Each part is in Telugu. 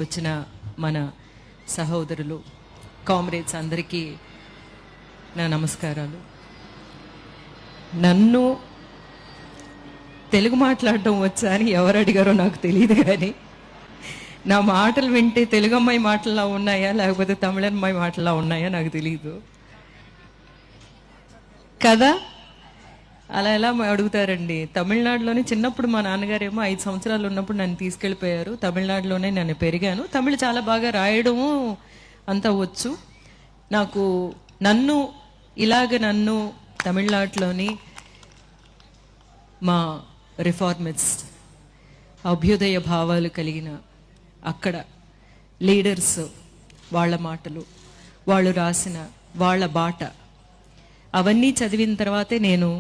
వచ్చిన మన సహోదరులు కామ్రేడ్స్ అందరికీ నా నమస్కారాలు. నన్ను తెలుగు మాట్లాడడం వచ్చా అని ఎవరు అడిగారో నాకు తెలియదు, కానీ నా మాటలు వింటే తెలుగు అమ్మాయి మాటలా ఉన్నాయా లేకపోతే తమిళ అమ్మాయి మాటలా ఉన్నాయా నాకు తెలియదు కదా. అలా ఎలా అడుగుతారండి? తమిళనాడులోనే చిన్నప్పుడు మా నాన్నగారేమో 5 సంవత్సరాలు ఉన్నప్పుడు నన్ను తీసుకెళ్ళిపోయారు. తమిళనాడులోనే నేను పెరిగాను. తమిళ చాలా బాగా రాయడము అంతా వచ్చు నాకు. నన్ను తమిళనాడులోని మా రిఫార్మిస్ట్ అభ్యుదయ భావాలు కలిగిన అక్కడ లీడర్స్ వాళ్ళ మాటలు, వాళ్ళు రాసిన వాళ్ళ బాట అవన్నీ చదివిన తర్వాతే నేను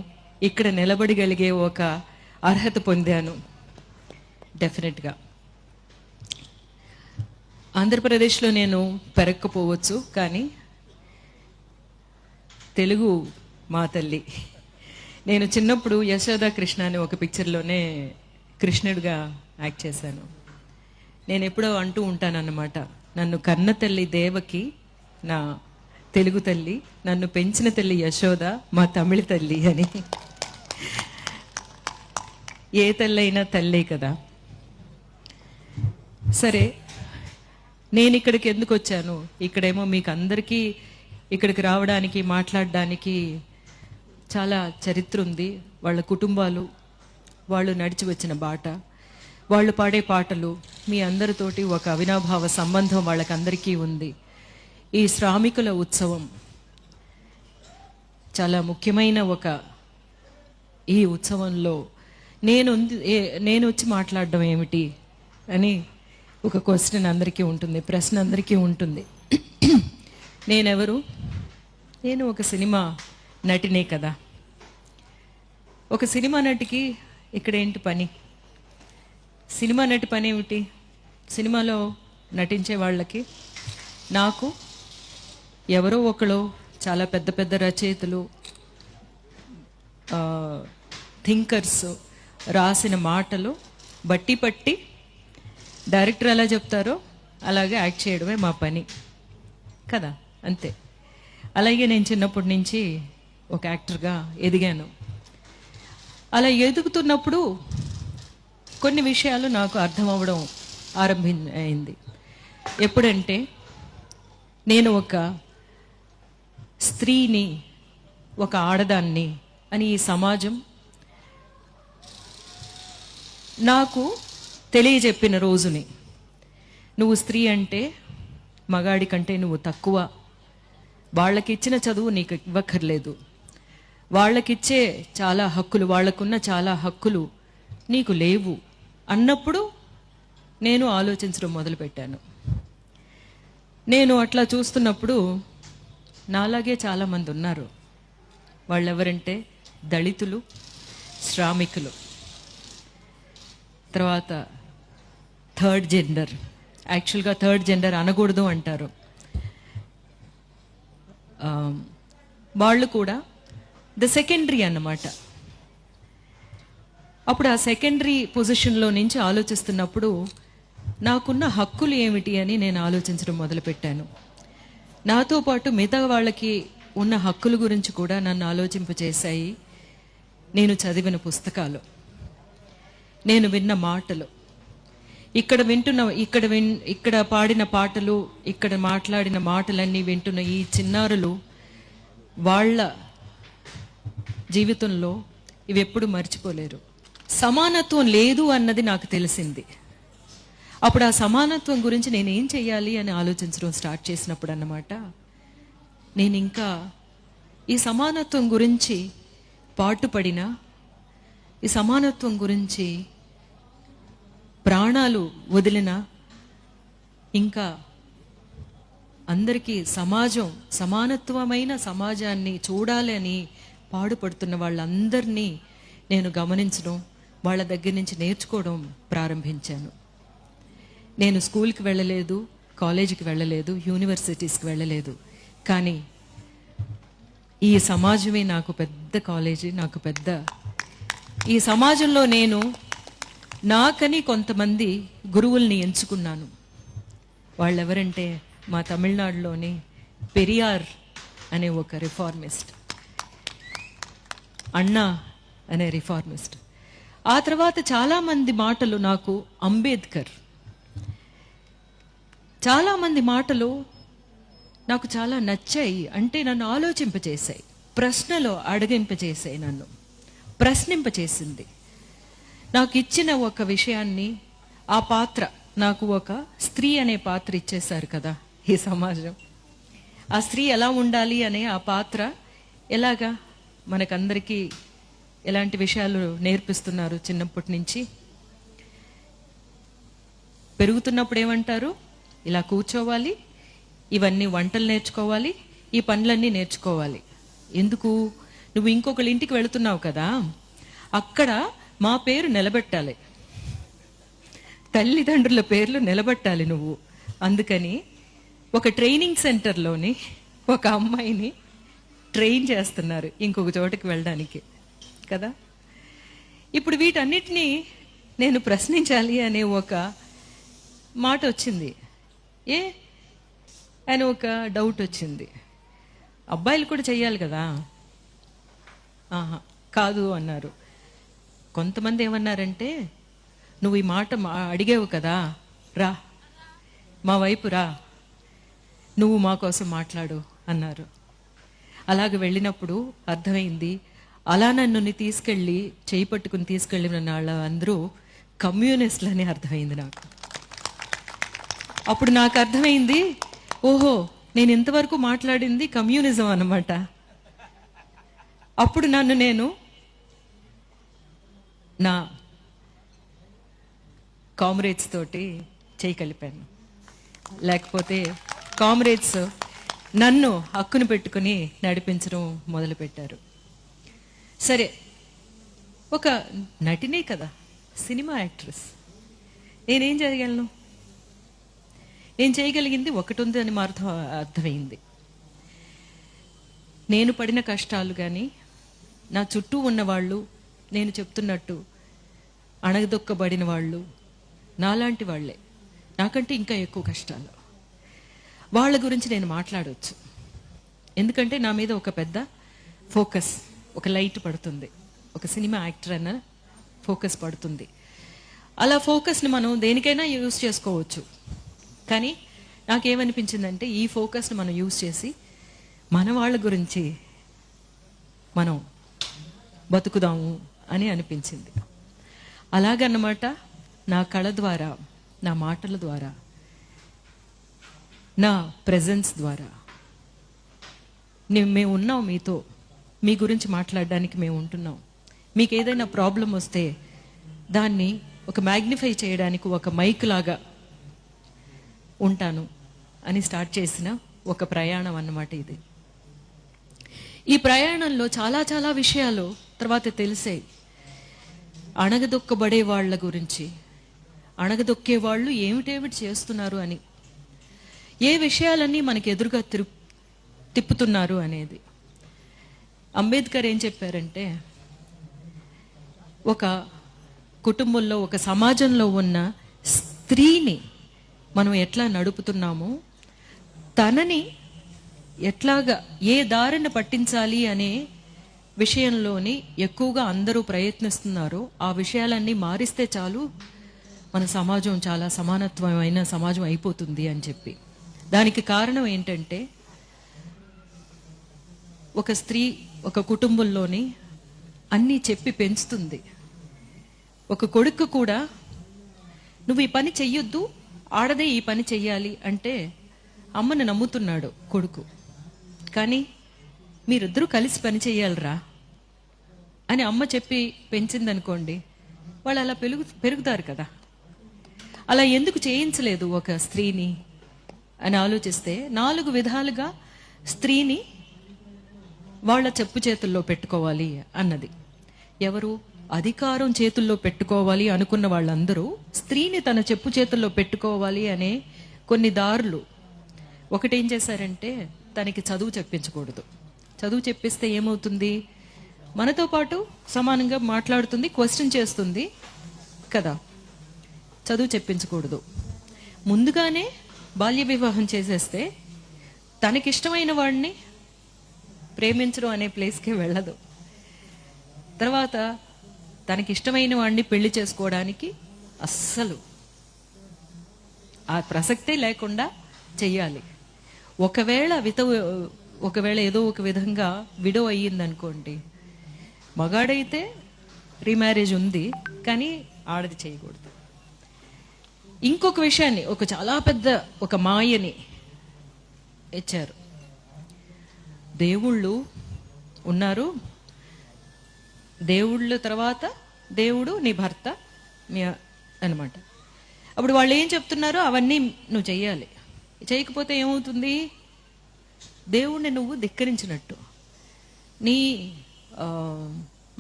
ఇక్కడ నిలబడగలిగే ఒక అర్హత పొందాను. డెఫినెట్గా ఆంధ్రప్రదేశ్లో నేను పెరగకపోవచ్చు, కానీ తెలుగు మా తల్లి. నేను చిన్నప్పుడు యశోద కృష్ణ అనే ఒక పిక్చర్లోనే కృష్ణుడిగా యాక్ట్ చేశాను. నేను ఎప్పుడో అంటూ ఉంటానన్నమాట, నన్ను కన్న తల్లి దేవకి నా తెలుగు తల్లి, నన్ను పెంచిన తల్లి యశోద మా తమిళ తల్లి అని. ఏ తల్లి అయినా తల్లే కదా. సరే, నేను ఇక్కడికి ఎందుకు వచ్చాను? ఇక్కడేమో మీకు అందరికీ ఇక్కడికి రావడానికి మాట్లాడడానికి చాలా చరిత్ర ఉంది. వాళ్ళ కుటుంబాలు, వాళ్ళు నడిచి వచ్చిన బాట, వాళ్ళు పాడే పాటలు, మీ అందరితోటి ఒక అవినాభావ సంబంధం వాళ్ళకందరికీ ఉంది. ఈ శ్రామికుల ఉత్సవం చాలా ముఖ్యమైన ఈ ఉత్సవంలో నేను వచ్చి మాట్లాడడం ఏమిటి అని ఒక క్వశ్చన్ అందరికీ ఉంటుంది, ప్రశ్న అందరికీ ఉంటుంది. నేనెవరు? నేను ఒక సినిమా నటినే కదా. ఒక సినిమా నటికి ఇక్కడ ఏంటి పని? సినిమా నటి పని ఏమిటి? సినిమాలో నటించే వాళ్ళకి నాకు ఎవరో ఒకరు చాలా పెద్ద పెద్ద రచయితలు, థింకర్స్ రాసిన మాటలు బట్టి పట్టి డైరెక్టర్ ఎలా చెప్తారో అలాగే యాక్ట్ చేయడమే మా పని కదా, అంతే. అలాగే నేను చిన్నప్పటి నుంచి ఒక యాక్టర్గా ఎదిగాను. అలా ఎదుగుతున్నప్పుడు కొన్ని విషయాలు నాకు అర్థం అవ్వడం అయింది. ఎప్పుడంటే నేను ఒక స్త్రీని, ఒక ఆడదాన్ని అని ఈ సమాజం నాకు తెలియజెప్పిన రోజుని, నువ్వు స్త్రీ అంటే మగాడి కంటే నువ్వు తక్కువ, వాళ్ళకిచ్చిన చదువు నీకు ఇవ్వక్కర్లేదు, వాళ్ళకిచ్చే చాలా హక్కులు, వాళ్ళకున్న చాలా హక్కులు నీకు లేవు అన్నప్పుడు నేను ఆలోచించడం మొదలుపెట్టాను. నేను అట్లా చూస్తున్నప్పుడు నాలాగే చాలామంది ఉన్నారు. వాళ్ళెవరంటే దళితులు, శ్రామికులు, తర్వాత థర్డ్ జెండర్. యాక్చువల్గా థర్డ్ జెండర్ అనకూడదు అంటారు. వాళ్ళు కూడా ద సెకండరీ అన్నమాట. అప్పుడు ఆ సెకండరీ పొజిషన్లో నుంచి ఆలోచిస్తున్నప్పుడు నాకున్న హక్కులు ఏమిటి అని నేను ఆలోచించడం మొదలుపెట్టాను. నాతో పాటు మిగతా వాళ్ళకి ఉన్న హక్కుల గురించి కూడా నన్ను ఆలోచింపచేశాయి నేను చదివిన పుస్తకాలు, నేను విన్న మాటలు, ఇక్కడ పాడిన పాటలు, ఇక్కడ మాట్లాడిన మాటలన్నీ వింటున్న ఈ చిన్నారులు వాళ్ళ జీవితంలో ఇవి ఎప్పుడు మర్చిపోలేరు. సమానత్వం లేదు అన్నది నాకు తెలిసింది. అప్పుడు ఆ సమానత్వం గురించి నేను ఏం చెయ్యాలి అని ఆలోచించడం స్టార్ట్ చేసినప్పుడు అన్నమాట, నేను ఇంకా ఈ సమానత్వం గురించి పాటుపడిన, ఈ సమానత్వం గురించి ప్రాణాలు వదిలిన, ఇంకా అందరికీ సమానత్వమైన సమాజాన్ని చూడాలి అని పాడుపడుతున్న వాళ్ళందరినీ నేను గమనించడం, వాళ్ళ దగ్గర నుంచి నేర్చుకోవడం ప్రారంభించాను. నేను స్కూల్కి వెళ్ళలేదు, కాలేజీకి వెళ్ళలేదు, యూనివర్సిటీస్కి వెళ్ళలేదు, కానీ ఈ సమాజమే నాకు పెద్ద కాలేజీ, నాకు పెద్ద. ఈ సమాజంలో నేను నాకని కొంతమంది గురువుల్ని ఎంచుకున్నాను. వాళ్ళెవరంటే మా తమిళనాడులోని పెరియార్ అనే ఒక రిఫార్మిస్ట్, అన్నా అనే రిఫార్మిస్ట్. ఆ తర్వాత చాలామంది మాటలు నాకు అంబేద్కర్, చాలామంది మాటలు నాకు చాలా నచ్చాయి. అంటే నన్ను ఆలోచింపచేశాయి, ప్రశ్నలు అడిగింపచేసాయి, నన్ను ప్రశ్నింపచేసింది. నాకు ఇచ్చిన ఒక విషయాన్ని, ఆ పాత్ర, నాకు ఒక స్త్రీ అనే పాత్ర ఇచ్చేశారు కదా ఈ సమాజం. ఆ స్త్రీ ఎలా ఉండాలి అనే ఆ పాత్ర ఎలాగా మనకందరికీ ఎలాంటి విషయాలు నేర్పిస్తున్నారు చిన్నప్పటి నుంచి. పెరుగుతున్నప్పుడు ఏమంటారు, ఇలా కూర్చోవాలి, ఇవన్నీ వంటలు నేర్చుకోవాలి, ఈ పనులన్నీ నేర్చుకోవాలి. ఎందుకు? నువ్వు ఇంకొకళ్ళ ఇంటికి వెళుతున్నావు కదా, అక్కడ మా పేరు నిలబెట్టాలి, తల్లిదండ్రుల పేర్లు నిలబెట్టాలి నువ్వు. అందుకని ఒక ట్రైనింగ్ సెంటర్లోని ఒక అమ్మాయిని ట్రైన్ చేస్తున్నారు ఇంకొక చోటకి వెళ్ళడానికి కదా. ఇప్పుడు వీటన్నిటినీ నేను ప్రశ్నించాలి అనే ఒక మాట వచ్చింది, అని ఒక డౌట్ వచ్చింది. అబ్బాయిలు కూడా చెయ్యాలి కదా. కాదు అన్నారు. కొంతమంది ఏమన్నారంటే, నువ్వు ఈ మాట అడిగావు కదా, రా మా వైపు రా, నువ్వు మా కోసం మాట్లాడు అన్నారు. అలాగ వెళ్ళినప్పుడు అర్థమైంది, అలా నన్ను తీసుకెళ్ళి చేయి పట్టుకుని తీసుకెళ్ళిన వాళ్ళ అందరూ కమ్యూనిస్టులని అర్థమైంది నాకు. అప్పుడు నాకు అర్థమైంది, ఓహో నేను ఇంతవరకు మాట్లాడింది కమ్యూనిజం అన్నమాట. అప్పుడు నన్ను నేను నా కామ్రేడ్స్ తోటి చేయి కలిపాను. లేకపోతే కామ్రేడ్స్ నన్ను హక్కును పెట్టుకుని నడిపించడం మొదలుపెట్టారు. సరే, ఒక నటినే కదా, సినిమా యాక్ట్రెస్, నేనేం చేయగలను? నేను చేయగలిగింది ఒకటి ఉంది అని అర్థమైంది. నేను పడిన కష్టాలు కానీ, నా చుట్టూ ఉన్నవాళ్ళు, నేను చెప్తున్నట్టు అణగదొక్కబడిన వాళ్ళు నాలాంటి వాళ్ళే, నాకంటే ఇంకా ఎక్కువ కష్టాలు, వాళ్ళ గురించి నేను మాట్లాడవచ్చు. ఎందుకంటే నా మీద ఒక పెద్ద ఫోకస్, ఒక లైట్ పడుతుంది, ఒక సినిమా యాక్టర్ అన్న ఫోకస్ పడుతుంది. అలా ఫోకస్ని మనం దేనికైనా యూజ్ చేసుకోవచ్చు. కానీ నాకేమనిపించిందంటే, ఈ ఫోకస్ని మనం యూజ్ చేసి మన వాళ్ళ గురించి మనం బతుకుదాము అని అనిపించింది. అలాగన్నమాట, నా కళ ద్వారా, నా మాటల ద్వారా, నా ప్రెజెన్స్ ద్వారా మేము ఉన్నాం మీతో, మీ గురించి మాట్లాడడానికి మేము ఉంటున్నాం. మీకు ఏదైనా ప్రాబ్లం వస్తే దాన్ని ఒక మ్యాగ్నిఫై చేయడానికి ఒక మైక్ లాగా ఉంటాను అని స్టార్ట్ చేసిన ఒక ప్రయాణం అన్నమాట ఇది. ఈ ప్రయాణంలో చాలా చాలా విషయాలు తర్వాత తెలిసాయి. అణగదొక్కబడే వాళ్ళ గురించి, అణగదొక్కే వాళ్ళు ఏమిటేమిటి చేస్తున్నారు అని, ఏ విషయాలన్నీ మనకి ఎదురుగా తిప్పుతున్నారు అనేది. అంబేద్కర్ ఏం చెప్పారంటే, ఒక కుటుంబంలో, ఒక సమాజంలో ఉన్న స్త్రీని మనం ఎట్లా నడుపుతున్నామో, తనని ఎట్లాగా ఏ దారిన పట్టించాలి అనే విషయంలోని ఎక్కువగా అందరూ ప్రయత్నిస్తున్నారో, ఆ విషయాలన్నీ మారిస్తే చాలు మన సమాజం చాలా సమానత్వమైన సమాజం అయిపోతుంది అని చెప్పి. దానికి కారణం ఏంటంటే, ఒక స్త్రీ ఒక కుటుంబంలోని అన్నీ చెప్పి పెంచుతుంది. ఒక కొడుకు కూడా నువ్వు ఈ పని చెయ్యొద్దు, ఆడదే ఈ పని చెయ్యాలి అంటే అమ్మను నమ్ముతున్నాడు కొడుకు. కానీ మీరిద్దరూ కలిసి పని చెయ్యాలరా అని అమ్మ చెప్పి పెంచిందనుకోండి, వాళ్ళు అలా పెరుగుతారు కదా. అలా ఎందుకు చేయించలేదు ఒక స్త్రీని అని ఆలోచిస్తే, 4 విధాలుగా స్త్రీని వాళ్ళ చెప్పు చేతుల్లో పెట్టుకోవాలి అన్నది. ఎవరు? అధికారం చేతుల్లో పెట్టుకోవాలి అనుకున్న వాళ్ళందరూ స్త్రీని తన చెప్పు చేతుల్లో పెట్టుకోవాలి అనే కొన్ని దారులు. ఒకటేం చేశారంటే, తనకి చదువు చెప్పించకూడదు. చదువు చెప్పిస్తే ఏమవుతుంది? మనతో పాటు సమానంగా మాట్లాడుతుంది, క్వశ్చన్ చేస్తుంది కదా. చదువు చెప్పించకూడదు. ముందుగానే బాల్య వివాహం చేసేస్తే తనకిష్టమైన వాడిని ప్రేమించడం అనే ప్లేస్కే వెళ్ళదు. తర్వాత తనకిష్టమైన వాడిని పెళ్లి చేసుకోవడానికి అస్సలు ఆ ప్రసక్తే లేకుండా చెయ్యాలి. ఒకవేళ ఏదో ఒక విధంగా విడో అయ్యిందనుకోండి, మగాడైతే రీమ్యారేజ్ ఉంది, కానీ ఆడది చేయకూడదు. ఇంకొక విషయాన్ని, ఒక చాలా పెద్ద ఒక మాయని ఇచ్చారు. దేవుళ్ళు ఉన్నారు, దేవుళ్ళ తర్వాత దేవుడు నీ భర్త మీ అనమాట. అప్పుడు వాళ్ళు ఏం చెప్తున్నారో అవన్నీ నువ్వు చెయ్యాలి. చేయకపోతే ఏమవుతుంది? దేవుణ్ణి నువ్వు ధిక్కరించినట్టు, నీ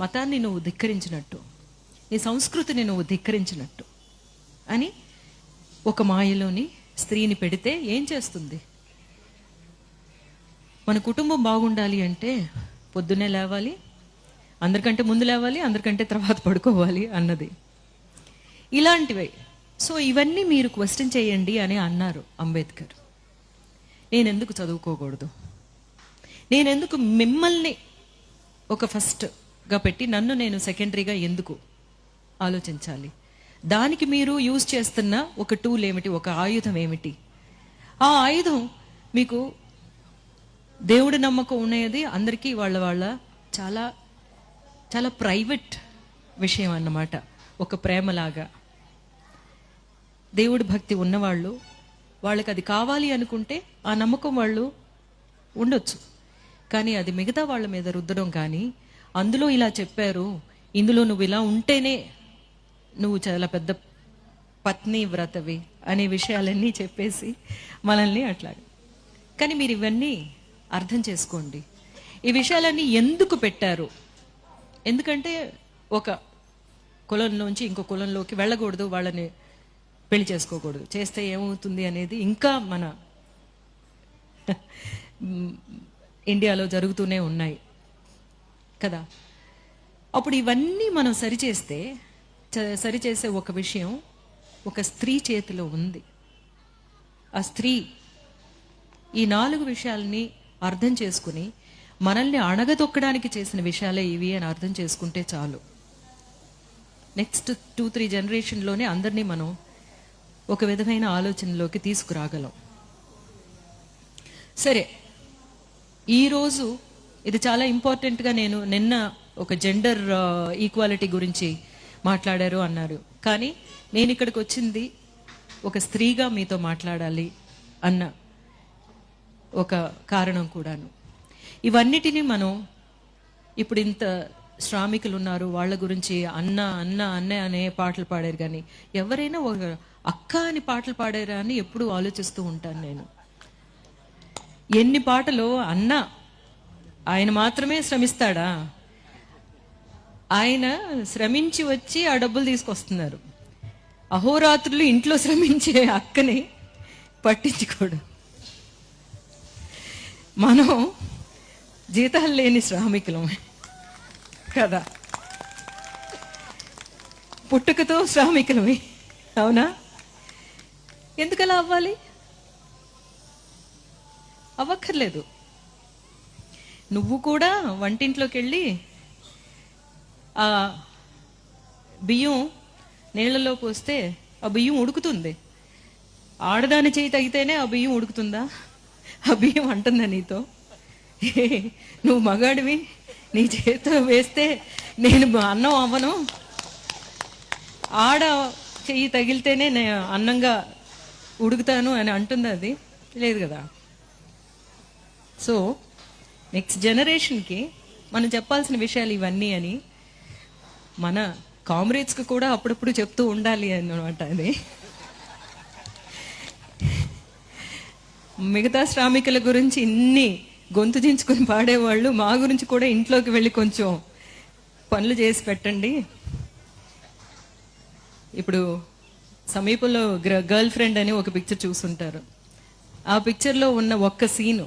మతాన్ని నువ్వు ధిక్కరించినట్టు, నీ సంస్కృతిని నువ్వు ధిక్కరించినట్టు అని ఒక మాయలోని స్త్రీని పెడితే ఏం చేస్తుంది? మన కుటుంబం బాగుండాలి అంటే పొద్దున్నే లేవాలి, అందరికంటే ముందు లేవాలి, అందరికంటే తర్వాత పడుకోవాలి అన్నది. ఇలాంటివే. సో ఇవన్నీ మీరు క్వశ్చన్ చేయండి అని అన్నారు అంబేద్కర్. నేనెందుకు చదువుకోకూడదు? నేనెందుకు మిమ్మల్ని ఒక ఫస్ట్గా పెట్టి నన్ను నేను సెకండరీగా ఎందుకు ఆలోచించాలి? దానికి మీరు యూజ్ చేస్తున్న ఒక టూల్ ఏమిటి, ఒక ఆయుధం ఏమిటి? ఆ ఆయుధం మీకు దేవుడి నమ్మకం ఉన్నది అందరికీ వాళ్ళ చాలా చాలా ప్రైవేట్ విషయం అన్నమాట. ఒక ప్రేమలాగా దేవుడి భక్తి ఉన్నవాళ్ళు, వాళ్ళకి అది కావాలి అనుకుంటే ఆ నమ్మకం వాళ్ళు ఉండొచ్చు, కానీ అది మిగతా వాళ్ళ మీద రుద్దడం కానీ, అందులో ఇలా చెప్పారు, ఇందులో నువ్వు ఇలా ఉంటేనే నువ్వు చాలా పెద్ద పత్ని వ్రతవి అనే విషయాలన్నీ చెప్పేసి మనల్ని అట్లాగా. కానీ మీరు ఇవన్నీ అర్థం చేసుకోండి. ఈ విషయాలన్నీ ఎందుకు పెట్టారు? ఎందుకంటే ఒక కులంలోంచి ఇంకో కులంలోకి వెళ్ళకూడదు, వాళ్ళని పెళ్లి చేసుకోకూడదు, చేస్తే ఏమవుతుంది అనేది ఇంకా మన ఇండియాలో జరుగుతూనే ఉన్నాయి కదా. అప్పుడు ఇవన్నీ మనం సరిచేసే ఒక విషయం ఒక స్త్రీ చేతిలో ఉంది. ఆ స్త్రీ ఈ 4 విషయాల్ని అర్థం చేసుకుని మనల్ని అణగదొక్కడానికి చేసిన విషయాలే ఇవి అని అర్థం చేసుకుంటే చాలు. నెక్స్ట్ 2-3 జనరేషన్లోనే అందరినీ మనం ఒక విధమైన ఆలోచనలోకి తీసుకురాగలం. సరే, ఈరోజు ఇది చాలా ఇంపార్టెంట్గా, నేను నిన్న ఒక జెండర్ ఈక్వాలిటీ గురించి మాట్లాడారు అన్నారు, కానీ నేను ఇక్కడికి వచ్చింది ఒక స్త్రీగా మీతో మాట్లాడాలి అన్న ఒక కారణం కూడాను. ఇవన్నిటినీ మనం ఇప్పుడు ఇంత శ్రామికులు ఉన్నారు, వాళ్ళ గురించి అన్న అన్న అన్న అనే పాటలు పాడారు, కానీ ఎవరైనా ఒక అక్క అని పాటలు పాడారా అని ఎప్పుడు ఆలోచిస్తూ ఉంటాను నేను. ఎన్ని పాటలు అన్న, ఆయన మాత్రమే శ్రమిస్తాడా? ఆయన శ్రమించి వచ్చి ఆ డబ్బులు తీసుకొస్తున్నారు. అహోరాత్రులు ఇంట్లో శ్రమించే అక్కని పట్టించుకోడు. మనం జీతాలు లేని శ్రామికులమే కదా, పుట్టుకతో శ్రామికులమే, అవునా? ఎందుకలా అవ్వాలి? అవ్వక్కర్లేదు. నువ్వు కూడా వంటింట్లోకి వెళ్ళి ఆ బియ్యం నీళ్లలో పోస్తే ఆ బియ్యం ఉడుకుతుంది. ఆడదాని చేయి తగితేనే ఆ బియ్యం ఉడుకుతుందా? ఆ బియ్యం అంటుందా నీతో? నువ్వు మగాడివి, నీ చేతితో వేస్తే నేను అన్నం అవ్వను, ఆడ చెయ్యి తగిలితేనే నేను అన్నంగా ఉడుకుతాను అని అంటుంది? అది లేదు కదా. సో నెక్స్ట్ జనరేషన్కి మనం చెప్పాల్సిన విషయాలు ఇవన్నీ అని మన కామ్రేడ్స్కి కూడా అప్పుడప్పుడు చెప్తూ ఉండాలి అన్నమాట. అది మిగతా శ్రామికుల గురించి ఇన్ని గొంతు దించుకొని పాడేవాళ్ళు, మా గురించి కూడా ఇంట్లోకి వెళ్ళి కొంచెం పనులు చేసి పెట్టండి. ఇప్పుడు సమీపంలో గర్ల్ ఫ్రెండ్ అని ఒక పిక్చర్ చూస్తుంటారు. ఆ పిక్చర్లో ఉన్న ఒక్క సీను,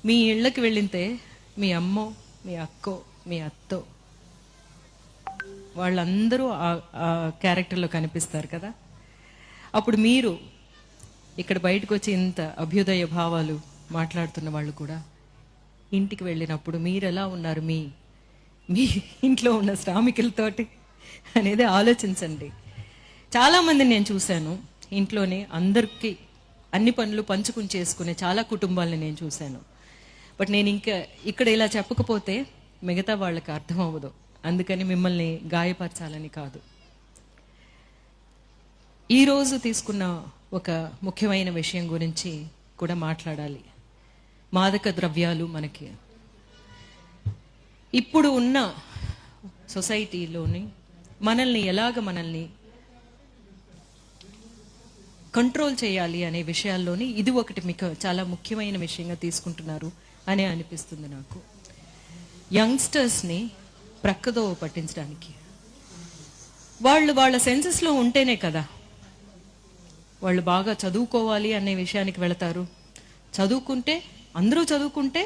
మీ ఇళ్ళకి వెళ్ళితే మీ అమ్మో, మీ అక్కో, మీ అత్తో, వాళ్ళందరూ ఆ క్యారెక్టర్లో కనిపిస్తారు కదా. అప్పుడు మీరు ఇక్కడ బయటకు వచ్చి ఇంత అభ్యుదయ భావాలు మాట్లాడుతున్న వాళ్ళు కూడా ఇంటికి వెళ్ళినప్పుడు మీరు ఎలా ఉన్నారు మీ మీ ఇంట్లో ఉన్న శ్రామికులతోటి అనేది ఆలోచించండి. చాలామందిని నేను చూశాను, ఇంట్లోనే అందరికీ అన్ని పనులు పంచుకుని చేసుకునే చాలా కుటుంబాలని నేను చూశాను. బట్ నేను ఇంకా ఇక్కడ ఇలా చెప్పకపోతే మిగతా వాళ్ళకి అర్థం అవ్వదు. అందుకని మిమ్మల్ని గాయపరచాలని కాదు. ఈరోజు తీసుకున్న ఒక ముఖ్యమైన విషయం గురించి కూడా మాట్లాడాలి. మాదక ద్రవ్యాలు మనకి ఇప్పుడు ఉన్న సొసైటీలోని మనల్ని కంట్రోల్ చేయాలి అనే విషయాల్లోని ఇది ఒకటి మీకు చాలా ముఖ్యమైన విషయంగా తీసుకుంటున్నారు అని అనిపిస్తుంది నాకు. యంగ్స్టర్స్ని ప్రక్కదోవ పట్టించడానికి వాళ్ళ సెన్సెస్లో ఉంటేనే కదా వాళ్ళు బాగా చదువుకోవాలి అనే విషయానికి వెళతారు. చదువుకుంటే అందరూ చదువుకుంటే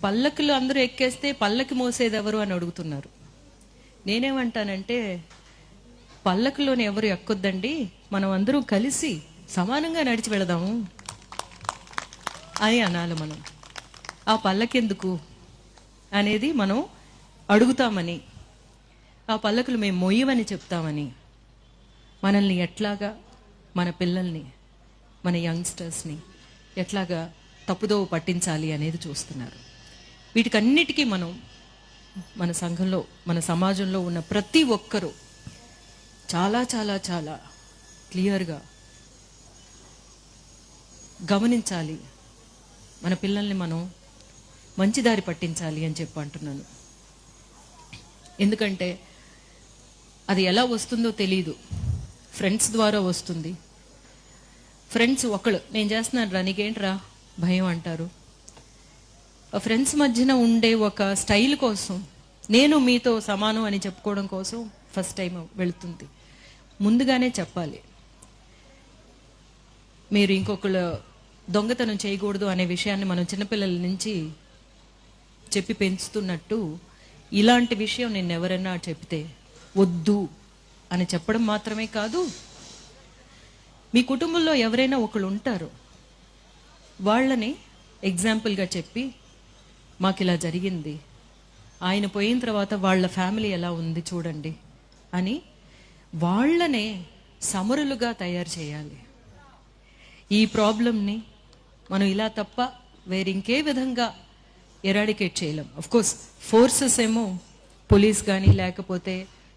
పల్లకిలో అందరూ ఎక్కేస్తే పల్లకి మోసేది ఎవరు అని అడుగుతున్నారు. నేనేమంటానంటే పల్లకిలోని ఎవరు ఎక్కొద్దండి, మనం అందరూ కలిసి సమానంగా నడిచి వెళదాము అని అనాలి. మనం ఆ పల్లకెందుకు అనేది మనం అడుగుతామని, ఆ పల్లకులు మేము మొయ్యమని చెప్తామని మనల్ని ఎట్లాగా, మన పిల్లల్ని, మన యంగ్స్టర్స్ని ఎట్లాగా తప్పుదోవ పట్టించాలి అనేది చూస్తున్నారు. వీటికన్నిటికీ మనం మన సంఘంలో, మన సమాజంలో ఉన్న ప్రతి ఒక్కరూ చాలా చాలా చాలా క్లియర్గా గమనించాలి. మన పిల్లల్ని మనం మంచి దారి పట్టించాలి అని చెప్పి అంటున్నాను. ఎందుకంటే అది ఎలా వస్తుందో తెలీదు. ఫ్రెండ్స్ ద్వారా వస్తుంది. ఫ్రెండ్స్ ఒకళ్ళు నేను చేస్తున్నాను రా నీకేంట్రా భయం అంటారు. ఫ్రెండ్స్ మధ్యన ఉండే ఒక స్టైల్ కోసం, నేను మీతో సమానం అని చెప్పుకోవడం కోసం ఫస్ట్ టైం వెళుతుంది. ముందుగానే చెప్పాలి, మీరు ఇంకొకళ్ళు దొంగతనం చేయకూడదు అనే విషయాన్ని మనం చిన్నపిల్లల నుంచి చెప్పి పెంచుతున్నట్టు ఇలాంటి విషయం నేను ఎవరైనా చెప్తే వద్దు అని చెప్పడం మాత్రమే కాదు, మీ కుటుంబంలో ఎవరైనా ఒకళ్ళు ఉంటారు, వాళ్ళని ఎగ్జాంపుల్గా చెప్పి మాకు ఇలా జరిగింది, ఆయన పోయిన తర్వాత వాళ్ళ ఫ్యామిలీ ఎలా ఉంది చూడండి అని వాళ్ళనే సమరులుగా తయారు చేయాలి. ఈ ప్రాబ్లంని మనం ఇలా తప్ప వేరింకే విధంగా ఎరాడికేట్ చేయలేం. అఫ్కోర్స్ ఫోర్సెస్ ఏమో పోలీస్ కానీ లేకపోతే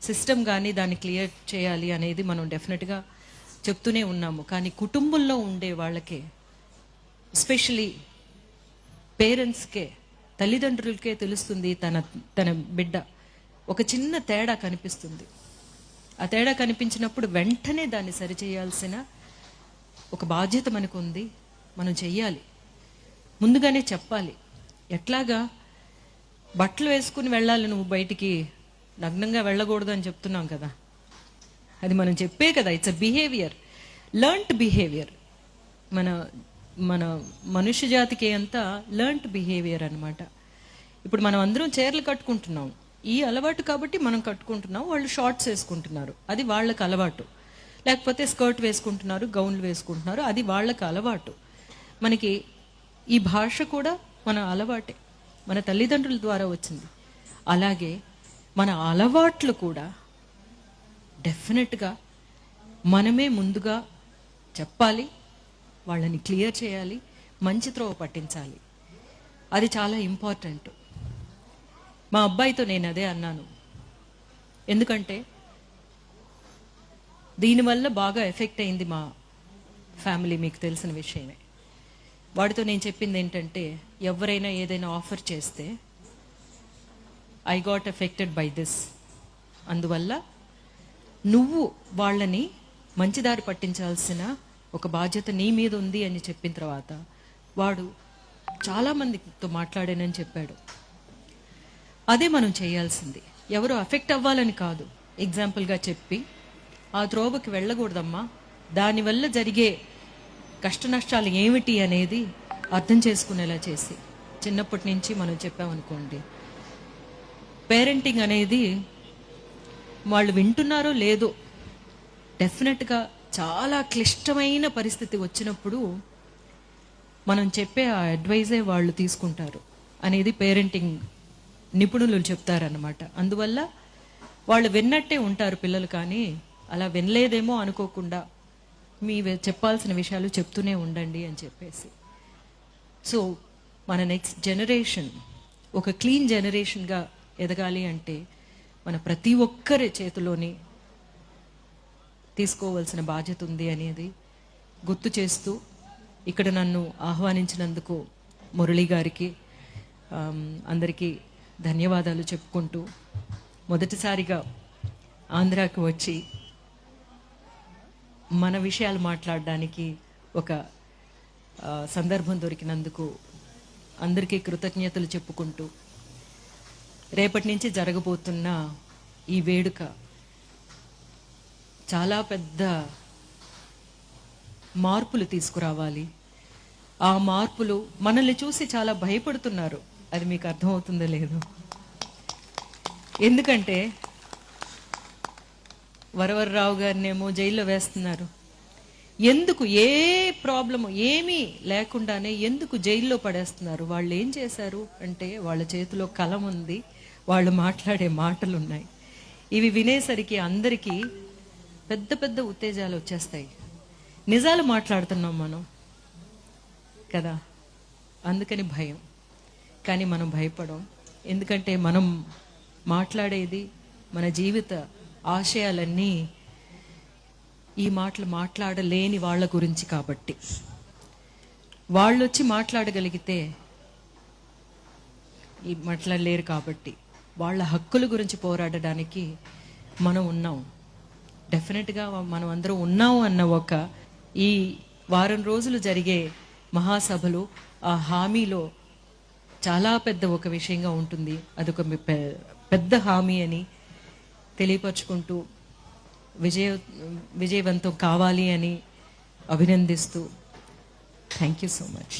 సిస్టమ్ కానీ దాన్ని క్లియర్ చేయాలి అనేది మనం డెఫినెట్గా చెప్తూనే ఉన్నాము. కానీ కుటుంబంలో ఉండే వాళ్ళకే, ఎస్పెషలీ పేరెంట్స్కే, తల్లిదండ్రులకే తెలుస్తుంది తన బిడ్డ ఒక చిన్న తేడా కనిపిస్తుంది. ఆ తేడా కనిపించినప్పుడు వెంటనే దాన్ని సరిచేయాల్సిన ఒక బాధ్యత మనకు ఉంది. మనం చెయ్యాలి, ముందుగానే చెప్పాలి. ఎట్లాగా బట్టలు వేసుకుని వెళ్ళాలి, నువ్వు బయటికి నగ్నంగా వెళ్ళకూడదు అని చెప్తున్నాం కదా, అది మనం చెప్పే కదా. It's a behaviour, learned behaviour. మన మనుష్య జాతికి అంతా లర్న్డ్ బిహేవియర్ అనమాట. ఇప్పుడు మనం అందరం చీరలు కట్టుకుంటున్నాం, ఈ అలవాటు కాబట్టి మనం కట్టుకుంటున్నాం. వాళ్ళు షార్ట్స్ వేసుకుంటున్నారు, అది వాళ్ళకి అలవాటు. లేకపోతే స్కర్ట్ వేసుకుంటున్నారు, గౌన్లు వేసుకుంటున్నారు, అది వాళ్ళకి అలవాటు. మనకి ఈ భాష కూడా మన అలవాటే, మన తల్లిదండ్రుల ద్వారా వచ్చింది. అలాగే మన అలవాట్లు కూడా డెఫినెట్గా మనమే ముందుగా చెప్పాలి, వాళ్ళని క్లియర్ చేయాలి, మంచి త్రోవ పట్టించాలి. అది చాలా ఇంపార్టెంట్. మా అబ్బాయితో నేను అదే అన్నాను. ఎందుకంటే దీనివల్ల బాగా ఎఫెక్ట్ అయింది మా ఫ్యామిలీ, మీకు తెలిసిన విషయమే. వాడితో నేను చెప్పింది ఏంటంటే, ఎవరైనా ఏదైనా ఆఫర్ చేస్తే I got affected by this, అందువల్ల నువ్వు వాళ్ళని మంచిదారి పట్టించాల్సిన ఒక బాధ్యత నీ మీద ఉంది అని చెప్పిన తర్వాత వాడు చాలామందితో మాట్లాడానని చెప్పాడు. అదే మనం చేయాల్సింది. ఎవరు అఫెక్ట్ అవ్వాలని కాదు, ఎగ్జాంపుల్గా చెప్పి ఆ త్రోవకి వెళ్ళకూడదమ్మా, దానివల్ల జరిగే కష్ట నష్టాలు ఏమిటి అనేది అర్థం చేసుకునేలా చేసి చిన్నప్పటి నుంచి మనం చెప్పామనుకోండి, పేరెంటింగ్ అనేది వాళ్ళు వింటున్నారో లేదో డెఫినెట్గా చాలా క్లిష్టమైన పరిస్థితి వచ్చినప్పుడు మనం చెప్పే ఆ అడ్వైజే వాళ్ళు తీసుకుంటారు అనేది పేరెంటింగ్ నిపుణులు చెప్తారన్నమాట. అందువల్ల వాళ్ళు విన్నట్టే ఉంటారు పిల్లలు, కానీ అలా వినలేదేమో అనుకోకుండా మీ చెప్పాల్సిన విషయాలు చెప్తూనే ఉండండి అని చెప్పేసి. సో మన నెక్స్ట్ జనరేషన్ ఒక క్లీన్ జనరేషన్గా ఎదగాలి అంటే మన ప్రతి ఒక్కరి చేతిలోని తీసుకోవాల్సిన బాధ్యత ఉంది అనేది గుర్తు చేస్తూ ఇక్కడ నన్ను ఆహ్వానించినందుకు మురళి గారికి అందరికీ ధన్యవాదాలు చెప్పుకుంటూ, మొదటిసారిగా ఆంధ్రాకి వచ్చి మన విషయాలు మాట్లాడడానికి ఒక సందర్భం దొరికినందుకు అందరికీ కృతజ్ఞతలు చెప్పుకుంటూ, రేపటి నుంచి జరగబోతున్న ఈ వేడుక చాలా పెద్ద మార్పులు తీసుకురావాలి. ఆ మార్పులు మనల్ని చూసి చాలా భయపడుతున్నారు, అది మీకు అర్థమవుతుందో లేదో. ఎందుకంటే వరవర్రావు గారినేమో జైల్లో వేస్తున్నారు. ఎందుకు? ఏ ప్రాబ్లము ఏమీ లేకుండానే ఎందుకు జైల్లో పడేస్తున్నారు? వాళ్ళు ఏం చేశారు అంటే వాళ్ళ చేతిలో కలం ఉంది, వాళ్ళు మాట్లాడే మాటలు ఉన్నాయి. ఇవి వినేసరికి అందరికీ పెద్ద పెద్ద ఉత్తేజాలు వచ్చేస్తాయి. నిజాలు మాట్లాడుతున్నాం మనం కదా, అందుకని భయం. కానీ మనం భయపడం, ఎందుకంటే మనం మాట్లాడేది మన జీవిత ఆశయాలన్నీ ఈ మాటలు మాట్లాడలేని వాళ్ళ గురించి కాబట్టి. వాళ్ళు వచ్చి మాట్లాడగలిగితే ఈ మాట్లాడలేరు కాబట్టి వాళ్ళ హక్కుల గురించి పోరాడడానికి మనం ఉన్నాం. డెఫినెట్గా మనం అందరం ఉన్నాము అన్న ఒక ఈ వారం రోజులు జరిగే మహాసభలు ఆ హామీలో చాలా పెద్ద ఒక విషయంగా ఉంటుంది. అదొక పెద్ద హామీ అని తెలియపరుచుకుంటూ విజయవంతం కావాలి అని అభినందిస్తూ, థ్యాంక్ యూ సో మచ్.